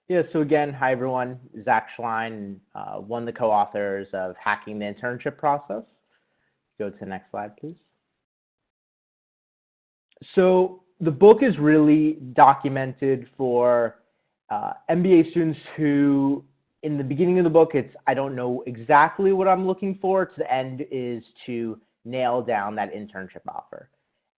Yeah, so again, hi everyone, Zach Schlein, one of the co-authors of Hacking the Internship Process. Go to the next slide, please. So the book is really documented for MBA students who, in the beginning of the book, I don't know exactly what I'm looking for. To the end is to nail down that internship offer.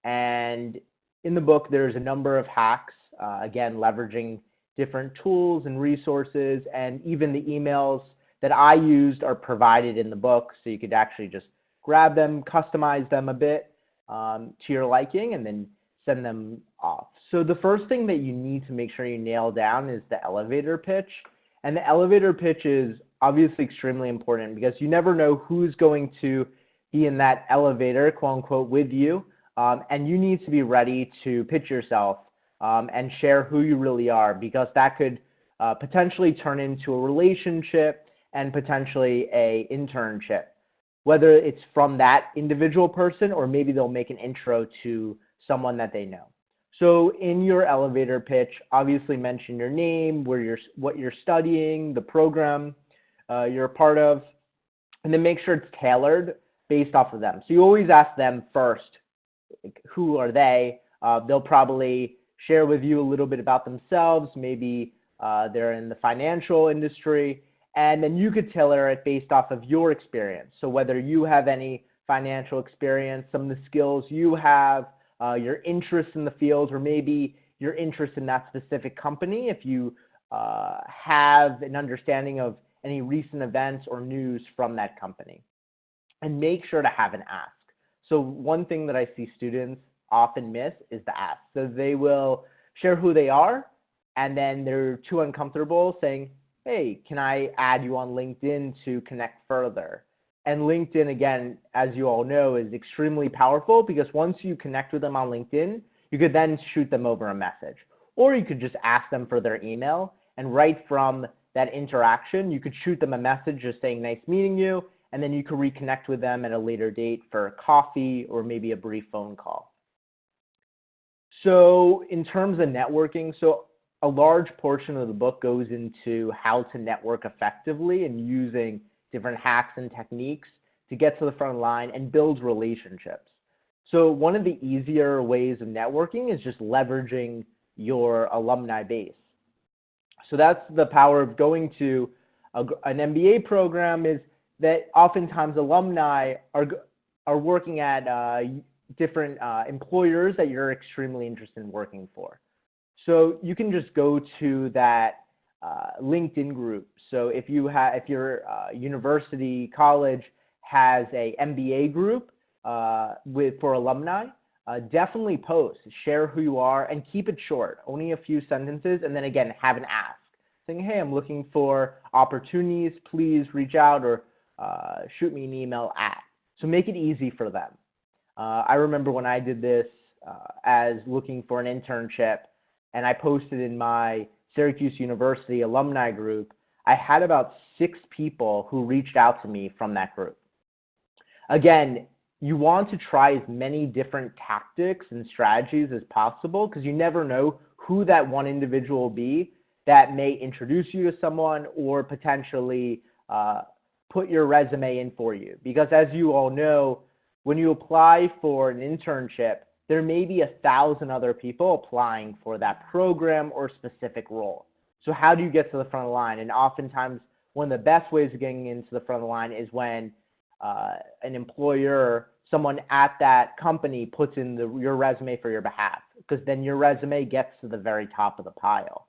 And in the book, there's a number of hacks, again, leveraging different tools and resources, and even the emails that I used are provided in the book, so you could actually just grab them, customize them a bit to your liking, and then send them off. So the first thing that you need to make sure you nail down is the elevator pitch. And the elevator pitch is obviously extremely important because you never know who's going to be in that elevator, quote unquote, with you. And you need to be ready to pitch yourself and share who you really are, because that could potentially turn into a relationship and potentially an internship, whether it's from that individual person or maybe they'll make an intro to someone that they know. So in your elevator pitch, obviously mention your name, what you're studying, the program you're a part of, and then make sure it's tailored based off of them. So you always ask them first, who are they? They'll probably share with you a little bit about themselves. Maybe they're in the financial industry, and then you could tailor it based off of your experience. So whether you have any financial experience, some of the skills you have, your interest in the field, or maybe your interest in that specific company, if you have an understanding of any recent events or news from that company. And make sure to have an ask. So one thing that I see students often miss is the ask. So they will share who they are, and then they're too uncomfortable saying, hey, can I add you on LinkedIn to connect further? And LinkedIn, again, as you all know, is extremely powerful, because once you connect with them on LinkedIn, you could then shoot them over a message. Or you could just ask them for their email, and right from that interaction, you could shoot them a message just saying, nice meeting you, and then you could reconnect with them at a later date for a coffee or maybe a brief phone call. So in terms of networking, so a large portion of the book goes into how to network effectively and using different hacks and techniques to get to the front line and build relationships. So one of the easier ways of networking is just leveraging your alumni base. So that's the power of going to an MBA program, is that oftentimes alumni are working at different employers that you're extremely interested in working for. So you can just go to that LinkedIn group. So if your university, college has a MBA group for alumni, definitely post, share who you are, and keep it short, only a few sentences, and then again, have an ask, saying, hey, I'm looking for opportunities, please reach out, or shoot me an email at. So make it easy for them. I remember when I did this as looking for an internship, and I posted in my Syracuse University alumni group, I had about 6 people who reached out to me from that group. Again, you want to try as many different tactics and strategies as possible, because you never know who that one individual will be that may introduce you to someone or potentially put your resume in for you. Because as you all know, when you apply for an internship, there may be 1,000 other people applying for that program or specific role. So how do you get to the front of the line? And oftentimes, one of the best ways of getting into the front of the line is when an employer, someone at that company, puts in your resume for your behalf, because then your resume gets to the very top of the pile.